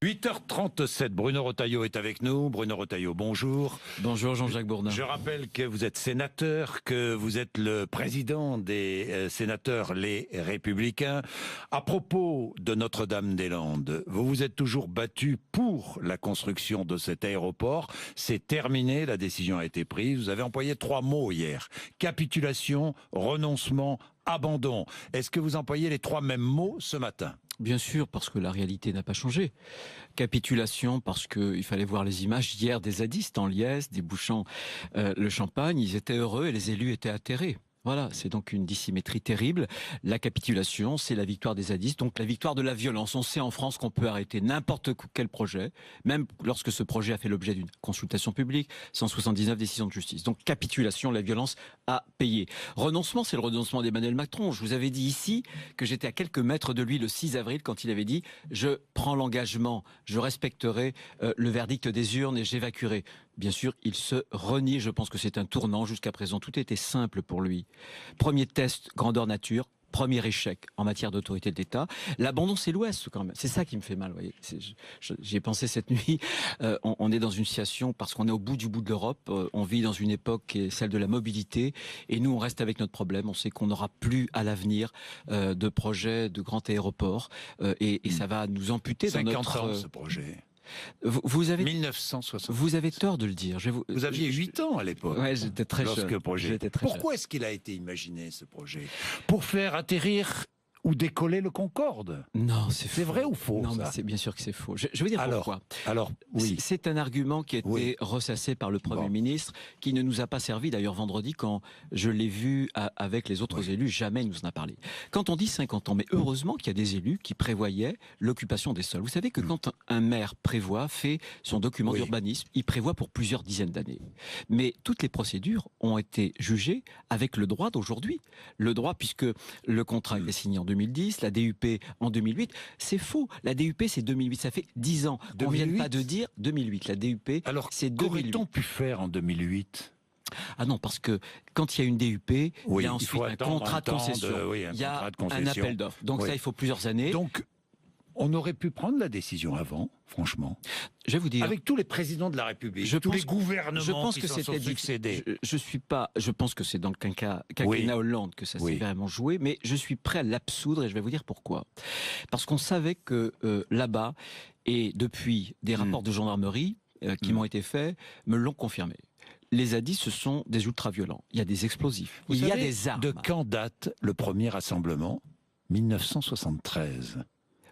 8h37, Bruno Retailleau est avec nous. Bruno Retailleau, bonjour. Bonjour Jean-Jacques Bourdin. Je rappelle que vous êtes sénateur, que vous êtes le président des sénateurs Les Républicains. À propos de Notre-Dame-des-Landes, vous vous êtes toujours battu pour la construction de cet aéroport. C'est terminé, la décision a été prise. Vous avez employé 3 mots hier. Capitulation, renoncement, abandon. Est-ce que vous employez les 3 mêmes mots ce matin ? Bien sûr, parce que la réalité n'a pas changé. Capitulation, parce qu'il fallait voir les images hier des zadistes en liesse, débouchant le champagne. Ils étaient heureux et les élus étaient atterrés. Voilà, c'est donc une dissymétrie terrible. La capitulation, c'est la victoire des zadistes, donc la victoire de la violence. On sait en France qu'on peut arrêter n'importe quel projet, même lorsque ce projet a fait l'objet d'une consultation publique, 179 décisions de justice. Donc capitulation, la violence a payé. Renoncement, c'est le renoncement d'Emmanuel Macron. Je vous avais dit ici que j'étais à quelques mètres de lui le 6 avril quand il avait dit « Je prends l'engagement, je respecterai le verdict des urnes et j'évacuerai ». Bien sûr, il se renie. Je pense que c'est un tournant. Jusqu'à présent, tout était simple pour lui. Premier test, grandeur nature. Premier échec en matière d'autorité de l'État. L'abandon, c'est l'Ouest quand même. C'est ça qui me fait mal. Vous voyez. J'y ai pensé cette nuit. On est dans une situation, parce qu'on est au bout du bout de l'Europe. On vit dans une époque qui est celle de la mobilité. Et nous, on reste avec notre problème. On sait qu'on n'aura plus à l'avenir de projets de grands aéroports. Et ça va nous amputer dans notre... 50 ans, ce projet. Vous avez 1960. Vous avez tort de le dire. Vous aviez 8 ans à l'époque. Ouais, j'étais très jeune. Pourquoi est-ce qu'il a été imaginé, ce projet? Pour faire atterrir ou décoller le Concorde? Non, c'est vrai ou faux? Non, mais c'est bien sûr que c'est faux. Je veux dire pourquoi. Alors, oui. C'est un argument qui a été ressassé par le Premier ministre, qui ne nous a pas servi. D'ailleurs, vendredi, quand je l'ai vu avec les autres élus, jamais il nous en a parlé. Quand on dit 50 ans, mais heureusement qu'il y a des élus qui prévoyaient l'occupation des sols. Vous savez que quand un maire fait son document d'urbanisme, il prévoit pour plusieurs dizaines d'années. Mais toutes les procédures ont été jugées avec le droit d'aujourd'hui. Le droit, puisque le contrat est signé en 2010, la DUP en 2008. C'est faux. La DUP, c'est 2008. Ça fait 10 ans. On ne vient pas de dire 2008. La DUP, c'est 2008. Qu'aurait-on pu faire en 2008 ? Ah non, parce que quand il y a une DUP, il y a ensuite un contrat de concession. Il y a un appel d'offres. Donc ça, il faut plusieurs années. Donc, on aurait pu prendre la décision avant, franchement. Je vais vous dire. Avec tous les présidents de la République, tous les gouvernements qui se sont succédés. Je pense que c'est dans le quinquennat Hollande que ça s'est vraiment joué, mais je suis prêt à l'absoudre et je vais vous dire pourquoi. Parce qu'on savait que là-bas, et depuis des rapports de gendarmerie qui m'ont été faits, me l'ont confirmé. Les zadistes, ce sont des ultra-violents. Il y a des explosifs. Il y a des armes. De quand date le premier rassemblement? 1973.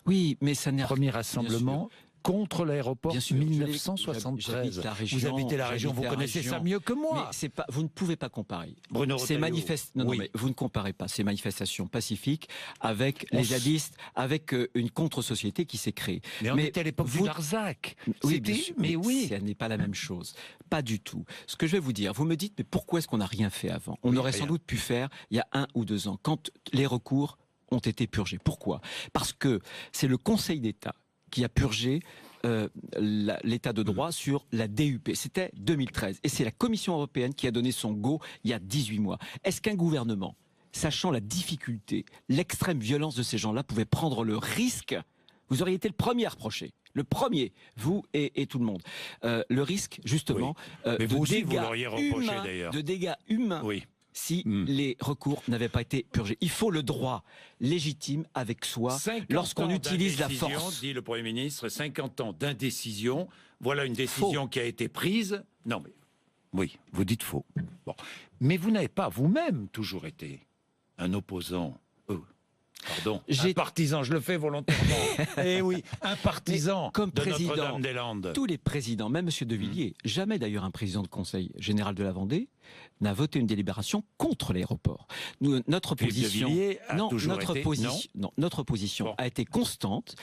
Oui, mais ça n'est... Premier rassemblement contre l'aéroport, 1973. Vous habitez la région, vous connaissez ça mieux que moi. Mais c'est pas, vous ne pouvez pas comparer. Bruno Retailleau. Non, mais vous ne comparez pas ces manifestations pacifiques avec les zadistes, avec une contre-société qui s'est créée. Mais on était à l'époque du Larzac. Oui, ça n'est pas la même chose. Pas du tout. Ce que je vais vous dire, vous me dites, mais pourquoi est-ce qu'on n'a rien fait avant? On aurait sans doute pu faire il y a 1 ou 2 ans, quand les recours ont été purgés. Pourquoi? Parce que c'est le Conseil d'État qui a purgé l'état de droit sur la DUP. C'était 2013. Et c'est la Commission européenne qui a donné son go il y a 18 mois. Est-ce qu'un gouvernement, sachant la difficulté, l'extrême violence de ces gens-là, pouvait prendre le risque? Vous auriez été le premier à reprocher. Le premier, vous et tout le monde. Le risque, justement, de dégâts humains. Si les recours n'avaient pas été purgés. Il faut le droit légitime avec soi lorsqu'on utilise la force. Dit le Premier ministre, 50 ans d'indécision, voilà une décision qui a été prise. Non mais, oui, vous dites faux. Bon. Mais vous n'avez pas vous-même toujours été un opposant. Pardon, un partisan, je le fais volontairement. Eh oui, un partisan comme de président, Notre-Dame-des-Landes. Tous les présidents, même M. De Villiers, jamais d'ailleurs un président de Conseil général de la Vendée n'a voté une délibération contre l'aéroport. Notre position, notre position a été constante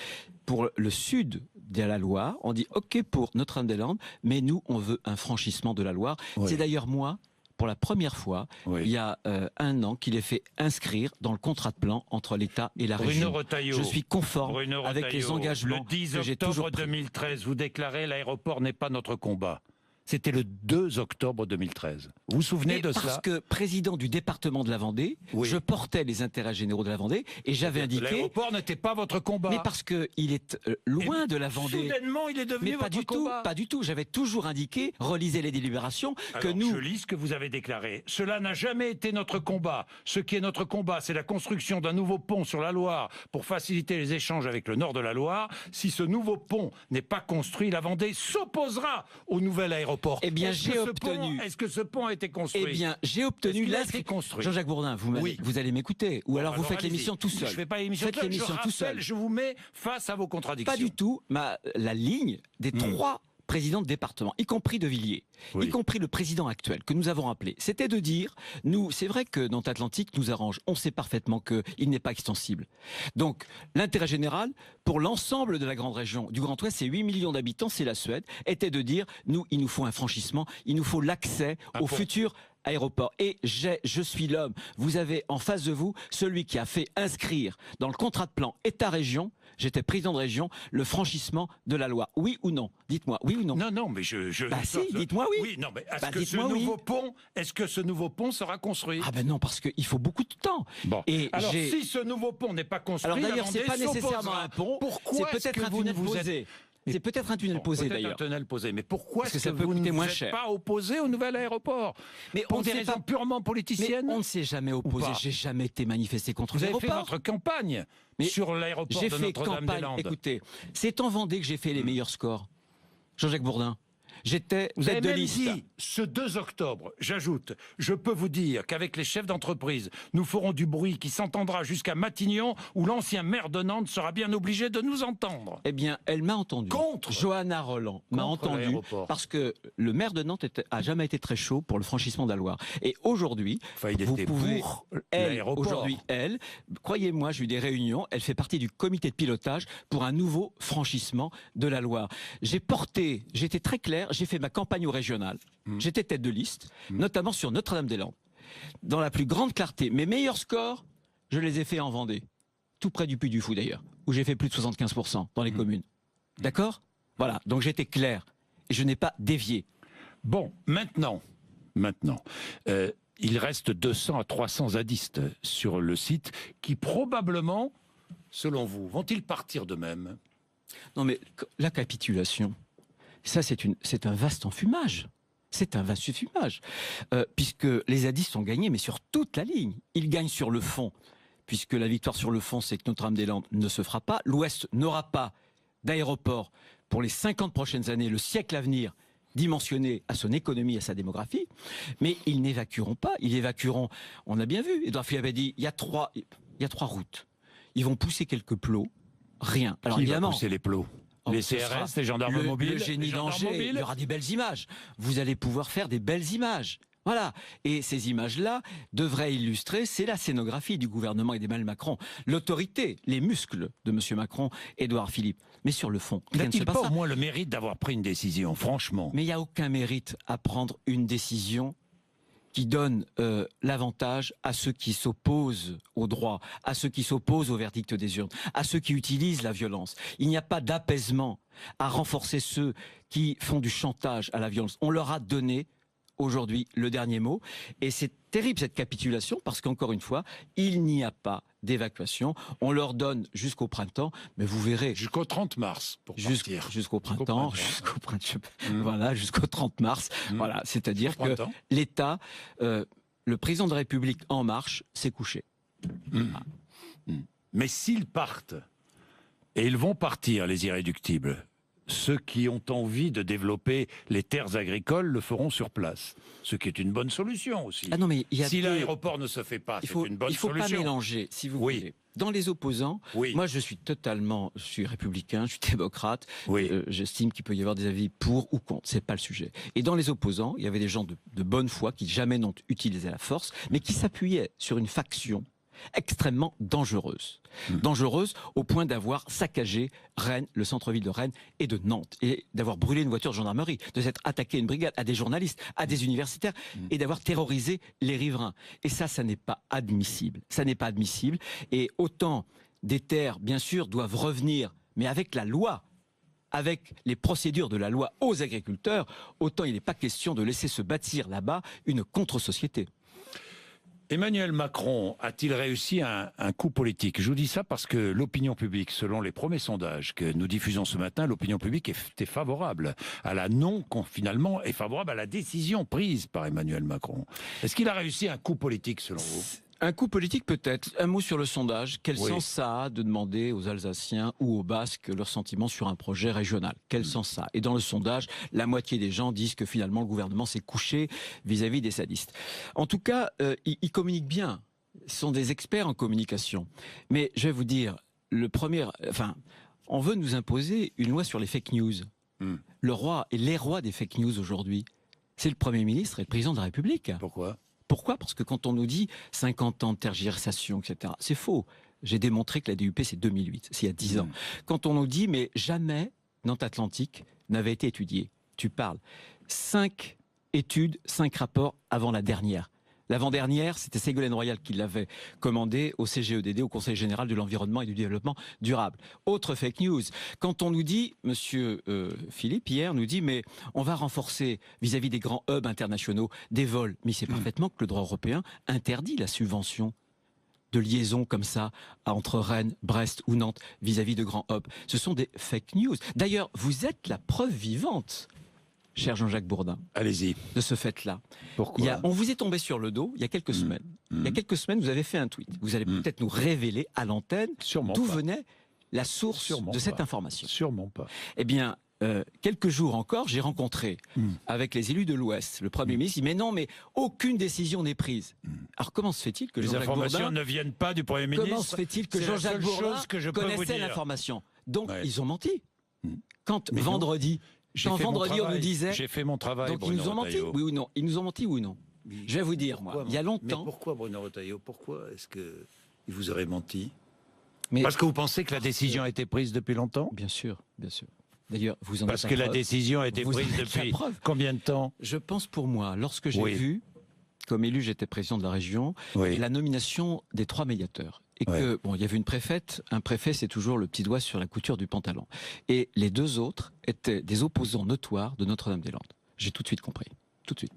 pour le sud de la Loire. On dit OK pour Notre-Dame-des-Landes, mais nous on veut un franchissement de la Loire. C'est d'ailleurs moi, pour la première fois, il y a 1 an, qu'il est fait inscrire dans le contrat de plan entre l'État et la région. Je suis conforme avec les engagements que j'ai toujours pris. Le 10 octobre 2013, vous déclarez l'aéroport n'est pas notre combat. C'était le 2 octobre 2013. Vous vous souvenez de parce cela? que président du département de la Vendée, Oui. je portais les intérêts généraux de la Vendée et j'avais indiqué... L'aéroport n'était pas votre combat. Mais parce qu'il est loin de la Vendée. Soudainement, il est devenu Mais pas votre du tout, combat. pas du tout. J'avais toujours indiqué, relisez les délibérations, que Alors, nous... je lis ce que vous avez déclaré. Cela n'a jamais été notre combat. Ce qui est notre combat, c'est la construction d'un nouveau pont sur la Loire pour faciliter les échanges avec le nord de la Loire. Si ce nouveau pont n'est pas construit, la Vendée s'opposera au nouvel aéroport. Eh bien, j'ai obtenu. Est-ce que ce pont a été construit? Eh bien, j'ai obtenu Est-ce qu'il a été l'inscription. construit? Jean-Jacques Bourdin, Oui. vous allez m'écouter, ou alors vous faites allez-y. l'émission tout seul. Je ne fais pas l'émission Faites tout seul. l'émission tout seul. Je vous mets face à vos contradictions. Pas du tout. La ligne des trois présidents de département, y compris de Villiers, Oui. y compris le président actuel que nous avons appelé, c'était de dire, nous, c'est vrai que Nantes-Atlantique nous arrange, on sait parfaitement qu'il n'est pas extensible. Donc, l'intérêt général, pour l'ensemble de la grande région du Grand Ouest, c'est 8 millions d'habitants, c'est la Suède, était de dire, nous, il nous faut un franchissement, il nous faut l'accès au futur aéroport. Et je suis l'homme. Vous avez en face de vous celui qui a fait inscrire dans le contrat de plan État-région, j'étais président de région, le franchissement de la Loire. Oui ou non? Dites-moi, oui ou non? Non, mais je Bah si, dites-moi oui. Oui, non, mais est-ce que ce nouveau pont sera construit? Ah ben non, parce qu'il faut beaucoup de temps. Bon. Et alors, si ce nouveau pont n'est pas construit, alors d'ailleurs, c'est la pas Vendée nécessairement s'opposera. un pont, Pourquoi c'est peut-être un tunnel posé. C'est peut-être un tunnel posé Peut-être d'ailleurs. un tunnel posé. Mais pourquoi Parce que est-ce ça que peut vous coûter ne moins vous êtes cher. pas opposé au nouvel aéroport? Mais Pour on des ne sait raisons pas. purement Mais politiciennes? on ne s'est jamais opposé. Ou pas J'ai jamais été manifesté contre Vous avez fait l'aéroport. votre campagne Mais sur l'aéroport J'ai de fait Notre-Dame-des-Landes. campagne. Écoutez, c'est en Vendée que j'ai fait les meilleurs scores. Jean-Jacques Bourdin. J'étais Vous avez tête de même liste. dit, ce 2 octobre, j'ajoute, je peux vous dire qu'avec les chefs d'entreprise, nous ferons du bruit qui s'entendra jusqu'à Matignon, où l'ancien maire de Nantes sera bien obligé de nous entendre. Eh bien, elle m'a entendu. Contre Johanna Roland m'a Contre entendu l'aéroport. parce que le maire de Nantes a jamais été très chaud pour le franchissement de la Loire. Et aujourd'hui, Enfin, il vous était pouvez, pour elle, l'aéroport. aujourd'hui, elle, croyez-moi, j'ai eu des réunions, elle fait partie du comité de pilotage pour un nouveau franchissement de la Loire. J'étais très clair, j'ai fait ma campagne au régional, j'étais tête de liste, notamment sur Notre-Dame-des-Landes. Dans la plus grande clarté, mes meilleurs scores, je les ai faits en Vendée, tout près du Puy du Fou d'ailleurs, où j'ai fait plus de 75% dans les communes. D'accord? Voilà, donc j'étais clair, et je n'ai pas dévié. Bon, maintenant, il reste 200 à 300 zadistes sur le site qui probablement, selon vous, vont-ils partir d'eux-mêmes? Non mais la capitulation, ça c'est un vaste enfumage. C'est un vaste enfumage. Puisque les zadistes ont gagné, mais sur toute la ligne. Ils gagnent sur le fond, puisque la victoire sur le fond, c'est que Notre-Dame-des-Landes ne se fera pas. L'Ouest n'aura pas d'aéroport pour les 50 prochaines années, le siècle à venir, dimensionné à son économie, à sa démographie. Mais ils n'évacueront pas. Ils évacueront, on a bien vu, Édouard Philippe avait dit, il y a trois routes. Ils vont pousser quelques plots. Rien. Alors Qui va évidemment, pousser les plots? Les ce sera CRS, les gendarmes mobiles, le génie les gendarmes d'Angers, mobiles. il y aura des belles images. Vous allez pouvoir faire des belles images. Voilà. Et ces images-là devraient illustrer, c'est la scénographie du gouvernement d'Emmanuel Macron. L'autorité, les muscles de M. Macron, Édouard Philippe. Mais sur le fond, rien ne se N'a-t-il pas passe. au moins le mérite d'avoir pris une décision, franchement? Mais il n'y a aucun mérite à prendre une décision qui donne l'avantage à ceux qui s'opposent au droit, à ceux qui s'opposent au verdict des urnes, à ceux qui utilisent la violence. Il n'y a pas d'apaisement à renforcer ceux qui font du chantage à la violence. On leur a donné aujourd'hui le dernier mot. Et c'est terrible cette capitulation parce qu'encore une fois, il n'y a pas d'évacuation. On leur donne jusqu'au printemps, mais vous verrez. Jusqu'au 30 mars, pour partir. Jusqu'au printemps, voilà, jusqu'au 30 mars. Voilà, c'est-à-dire que l'État, le président de la République En Marche, s'est couché. Mais s'ils partent, et ils vont partir, les irréductibles, ceux qui ont envie de développer les terres agricoles le feront sur place. Ce qui est une bonne solution aussi. Ah non, mais il y a si l'aéroport ne se fait pas, c'est une bonne solution. Il ne faut pas mélanger, si vous voulez. Dans les opposants, moi je suis républicain, je suis démocrate, j'estime qu'il peut y avoir des avis pour ou contre, c'est pas le sujet. Et dans les opposants, il y avait des gens de bonne foi qui jamais n'ont utilisé la force, mais qui s'appuyaient sur une faction extrêmement dangereuse. Dangereuse au point d'avoir saccagé Rennes, le centre-ville de Rennes et de Nantes, et d'avoir brûlé une voiture de gendarmerie, de s'être attaqué à une brigade, à des journalistes, à des universitaires, et d'avoir terrorisé les riverains. Et ça n'est pas admissible. Ça n'est pas admissible. Et autant des terres, bien sûr, doivent revenir, mais avec la loi. avec les procédures de la loi aux agriculteurs, autant il n'est pas question de laisser se bâtir là-bas une contre-société. Emmanuel Macron a-t-il réussi un coup politique? Je vous dis ça parce que l'opinion publique, selon les premiers sondages que nous diffusons ce matin, l'opinion publique était favorable à la finalement, est favorable à la décision prise par Emmanuel Macron. Est-ce qu'il a réussi un coup politique selon vous? Un coup politique peut-être. Un mot sur le sondage. Quel Oui. sens ça a de demander aux Alsaciens ou aux Basques leur sentiment sur un projet régional? Quel sens ça a? Et dans le sondage, la moitié des gens disent que finalement le gouvernement s'est couché vis-à-vis des sadistes. En tout cas, ils communiquent bien. Ce sont des experts en communication. Mais je vais vous dire, on veut nous imposer une loi sur les fake news. Le roi et les rois des fake news aujourd'hui, c'est le Premier ministre et le Président de la République. Pourquoi? Parce que quand on nous dit 50 ans de tergiversation, etc., c'est faux. J'ai démontré que la DUP, c'est 2008, c'est il y a 10 ans. Quand on nous dit, mais jamais Nantes Atlantique n'avait été étudié, tu parles. 5 études, 5 rapports avant la dernière. L'avant-dernière, c'était Ségolène Royal qui l'avait commandé au CGEDD, au Conseil général de l'environnement et du développement durable. Autre fake news. Quand on nous dit, monsieur Philippe, hier, nous dit, mais on va renforcer vis-à-vis des grands hubs internationaux des vols. Mais c'est parfaitement que le droit européen interdit la subvention de liaison comme ça entre Rennes, Brest ou Nantes vis-à-vis de grands hubs. Ce sont des fake news. D'ailleurs, vous êtes la preuve vivante, cher Jean-Jacques Bourdin, allez-y, de ce fait-là. Pourquoi? On vous est tombé sur le dos il y a quelques semaines. Il y a quelques semaines, vous avez fait un tweet. Vous allez peut-être nous révéler à l'antenne d'où venait la source de cette information. Sûrement pas. Eh bien, quelques jours encore, j'ai rencontré avec les élus de l'Ouest le Premier ministre. Il dit mais non, mais aucune décision n'est prise. Alors comment se fait-il que les Jean-Jacques informations Bourdin ne viennent pas du Premier ministre? Comment se fait-il que Jean-Jacques Bourdin connaissait l'information? Donc ils ont menti. Quand mais vendredi. Quand vendredi on nous disait, j'ai fait mon travail. Donc ils nous ont menti, oui ou non? Ils nous ont menti, oui ou non? Je vais vous dire, moi, il y a longtemps. Mais pourquoi, Bruno Retailleau? Pourquoi est-ce que il vous aurait menti? Mais parce que vous pensez que la décision a été prise depuis longtemps? Bien sûr, bien sûr. D'ailleurs, vous en parce êtes que la la preuve. décision a été Vous prise en êtes la depuis preuve. combien de temps? Je pense pour moi, lorsque j'ai vu, comme élu, j'étais président de la région, la nomination des 3 médiateurs. Et que, bon, il y avait une préfète. Un préfet, c'est toujours le petit doigt sur la couture du pantalon. Et les 2 autres étaient des opposants notoires de Notre-Dame-des-Landes. J'ai tout de suite compris. Tout de suite.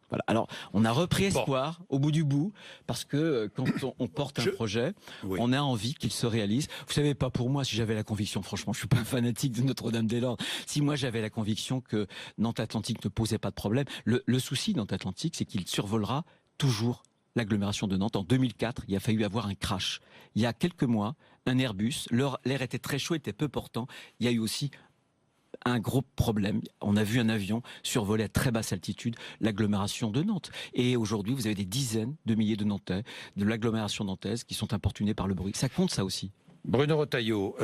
Voilà. Alors, on a repris espoir au bout du bout, parce que quand on porte un projet, on a envie qu'il se réalise. Vous savez, pas pour moi, si j'avais la conviction, franchement, je suis pas un fanatique de Notre-Dame-des-Landes. Si moi j'avais la conviction que Nantes Atlantique ne posait pas de problème, le souci Nantes Atlantique, c'est qu'il survolera toujours l'agglomération de Nantes. En 2004, il a fallu avoir un crash. Il y a quelques mois, un Airbus, l'air était très chaud, était peu portant. Il y a eu aussi un gros problème. On a vu un avion survoler à très basse altitude l'agglomération de Nantes. Et aujourd'hui, vous avez des dizaines de milliers de Nantais, de l'agglomération nantaise, qui sont importunés par le bruit. Ça compte, ça aussi. Bruno Retailleau,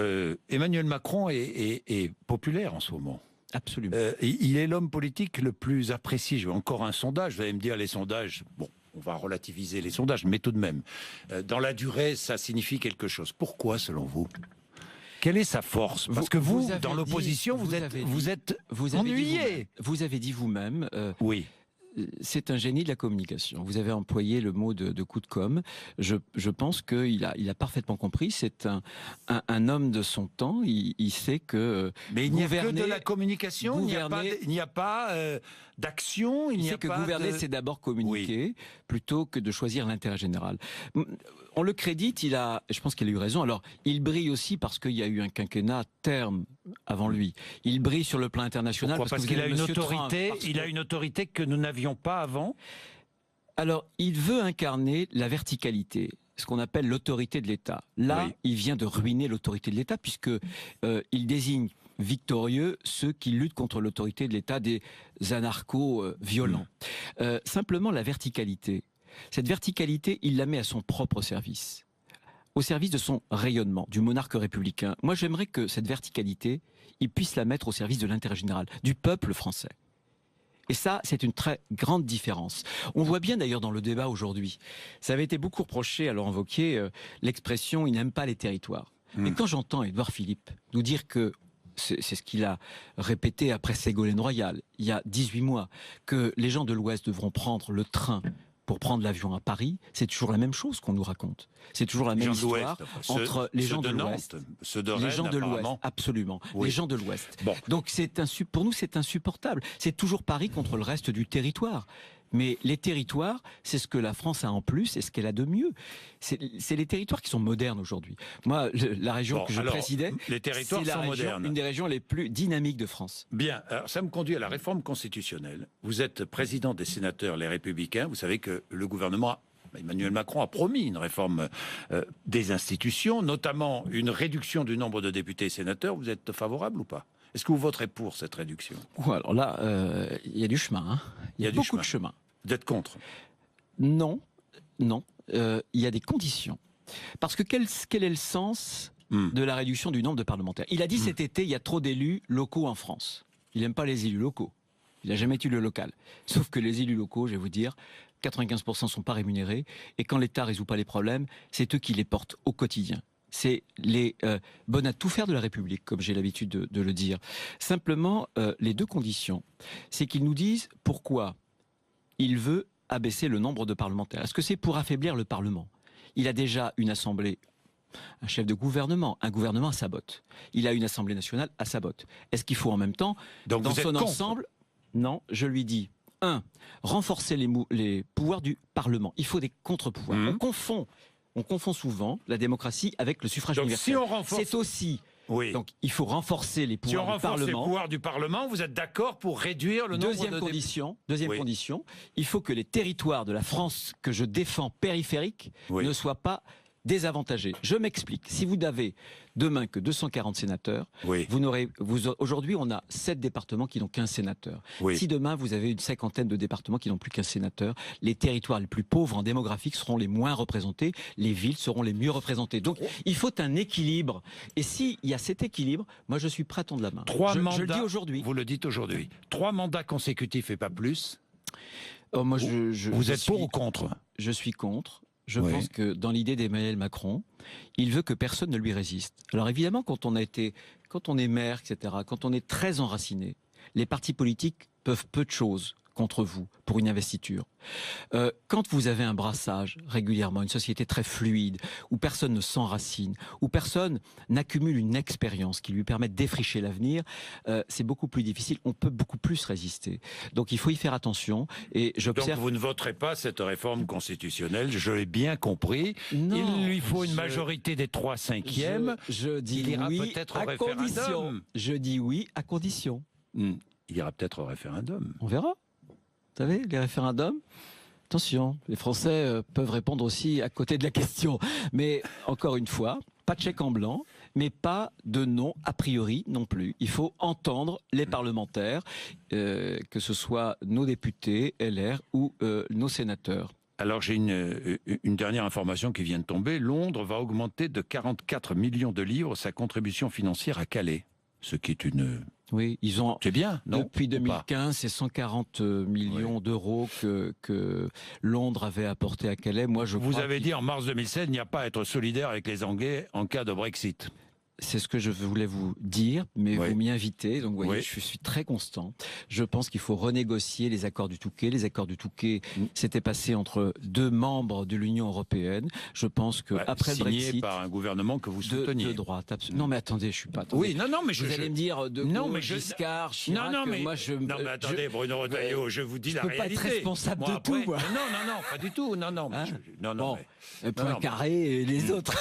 Emmanuel Macron est populaire en ce moment. Absolument. Il est l'homme politique le plus apprécié. Je veux encore un sondage. Vous allez me dire, les sondages, bon, on va relativiser les sondages, mais tout de même, dans la durée, ça signifie quelque chose. Pourquoi, selon vous? Quelle est sa force? Parce que vous dans l'opposition, vous êtes ennuyé. Vous avez dit vous-même. Oui. C'est un génie de la communication. Vous avez employé le mot de coup de com'. Je pense qu'il a parfaitement compris. C'est un homme de son temps. Il sait que mais il n'y a que de la communication. Il n'y a pas d'action. Il sait que gouverner, c'est d'abord communiquer plutôt que de choisir l'intérêt général. On le crédite. Je pense qu'il a eu raison. Alors, il brille aussi parce qu'il y a eu un quinquennat terme avant lui. Il brille sur le plan international. Pourquoi? Parce qu'il a une autorité. Il a une autorité que nous n'avions pas avant. Alors, il veut incarner la verticalité, ce qu'on appelle l'autorité de l'État. Là, il vient de ruiner l'autorité de l'État puisque il désigne victorieux ceux qui luttent contre l'autorité de l'État, des anarcho-violents. Simplement, la verticalité. Cette verticalité, il la met à son propre service, au service de son rayonnement, du monarque républicain. Moi, j'aimerais que cette verticalité, il puisse la mettre au service de l'intérêt général, du peuple français. Et ça, c'est une très grande différence. On voit bien d'ailleurs dans le débat aujourd'hui, ça avait été beaucoup reproché, alors invoqué l'expression « il n'aime pas les territoires ». Mais quand j'entends Édouard Philippe nous dire que c'est ce qu'il a répété après Ségolène Royal, il y a 18 mois, que les gens de l'Ouest devront prendre le train pour prendre l'avion à Paris, c'est toujours la même chose qu'on nous raconte. C'est toujours la même histoire entre les gens de l'Ouest, ceux de les Rennes, gens de l'Ouest, apparemment. absolument, Oui. les gens de l'Ouest. Bon. Donc pour nous, c'est insupportable. C'est toujours Paris contre le reste du territoire. Mais les territoires, c'est ce que la France a en plus et ce qu'elle a de mieux. C'est les territoires qui sont modernes aujourd'hui. Moi, la région que je présidais, les territoires c'est sont modernes. une des régions les plus dynamiques de France. Bien, alors ça me conduit à la réforme constitutionnelle. Vous êtes président des sénateurs Les Républicains. Vous savez que le gouvernement, Emmanuel Macron, a promis une réforme des institutions, notamment une réduction du nombre de députés et sénateurs. Vous êtes favorable ou pas ? Est-ce que vous voterez pour cette réduction ? Alors là, il y a du chemin. Hein. Il y a beaucoup de chemin. Vous êtes contre ? Non. Il y a des conditions. Parce que quel est le sens de la réduction du nombre de parlementaires ? Il a dit cet été, il y a trop d'élus locaux en France. Il n'aime pas les élus locaux. Il n'a jamais été le local. Sauf que les élus locaux, je vais vous dire, 95% ne sont pas rémunérés. Et quand l'État ne résout pas les problèmes, c'est eux qui les portent au quotidien. C'est les bonnes à tout faire de la République, comme j'ai l'habitude de le dire. Simplement, les deux conditions, c'est qu'ils nous disent pourquoi il veut abaisser le nombre de parlementaires. Est-ce que c'est pour affaiblir le Parlement ? Il a déjà une assemblée, un chef de gouvernement, un gouvernement à sa botte. Il a une assemblée nationale à sa botte. Est-ce qu'il faut en même temps, donc dans son ensemble... Non, je lui dis, 1, renforcer les pouvoirs du Parlement. Il faut des contre-pouvoirs. On confond souvent la démocratie avec le suffrage universel. Si on renforce... C'est aussi... Oui. Donc, il faut renforcer les pouvoirs du Parlement. Si on renforce les pouvoirs du Parlement, vous êtes d'accord pour réduire le nombre de... Deuxième condition, il faut que les territoires de la France que je défends périphériques ne soient pas désavantagés. Je m'explique. Si vous n'avez demain que 240 sénateurs, aujourd'hui on a 7 départements qui n'ont qu'un sénateur. Si demain vous avez une cinquantaine de départements qui n'ont plus qu'un sénateur, les territoires les plus pauvres en démographique seront les moins représentés, les villes seront les mieux représentées. Donc il faut un équilibre. Et s'il y a cet équilibre, moi je suis prêt à tendre la main. Je le dis aujourd'hui. Vous le dites aujourd'hui. 3 mandats consécutifs et pas plus. Moi, vous êtes pour ou contre ? Je suis contre. Je pense que dans l'idée d'Emmanuel Macron, il veut que personne ne lui résiste. Alors évidemment, quand on est maire, etc., quand on est très enraciné, les partis politiques peuvent peu de choses contre vous pour une investiture. Quand vous avez un brassage régulièrement, une société très fluide, où personne ne s'enracine, où personne n'accumule une expérience qui lui permet de défricher l'avenir, c'est beaucoup plus difficile, on peut beaucoup plus résister. Donc il faut y faire attention. Et j'observe... Donc vous ne voterez pas cette réforme constitutionnelle, je l'ai bien compris. Non, il lui faut une majorité des 3/5. Je dis il ira oui peut-être à au référendum. Condition. Je dis oui à condition. Il ira peut-être au référendum. On verra. Vous savez, les référendums, attention, les Français peuvent répondre aussi à côté de la question. Mais encore une fois, pas de chèque en blanc, mais pas de non a priori non plus. Il faut entendre les parlementaires, que ce soit nos députés, LR ou nos sénateurs. Alors j'ai une dernière information qui vient de tomber. Londres va augmenter de 44 millions de livres sa contribution financière à Calais. Ce qui est une... Oui, ils ont... C'est bien, non ? Depuis 2015, c'est 140 millions d'euros que Londres avait apporté à Calais. Moi, Vous avez dit en mars 2016, il n'y a pas à être solidaire avec les Anglais en cas de Brexit. C'est ce que je voulais vous dire, mais vous m'y invitez, donc vous voyez, je suis très constant. Je pense qu'il faut renégocier les accords du Touquet. Les accords du Touquet s'étaient passés entre 2 membres de l'Union européenne. Je pense que après le Brexit, signé par un gouvernement que vous souteniez. De droite, absolument. Non, mais attendez, je suis pas. Attendez. Oui, non, mais vous allez me dire de Gaulle, Giscard, Chirac. Non, mais attendez, Bruno Retailleau, je vous dis la réalité. Je peux pas être responsable de tout. Moi. Non, pas du tout. Poincaré et les autres.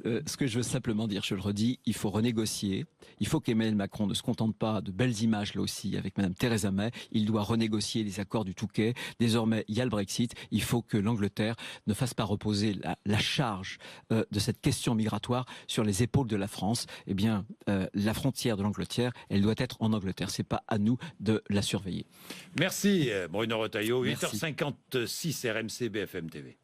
Ce que je veux simplement dire, je le redis, il faut renégocier. Il faut qu'Emmanuel Macron ne se contente pas de belles images là aussi avec Madame Theresa May. Il doit renégocier les accords du Touquet. Désormais, il y a le Brexit. Il faut que l'Angleterre ne fasse pas reposer la charge de cette question migratoire sur les épaules de la France. Eh bien, la frontière de l'Angleterre, elle doit être en Angleterre. C'est pas à nous de la surveiller. Merci Bruno Retailleau. 8h56 RMC BFM TV.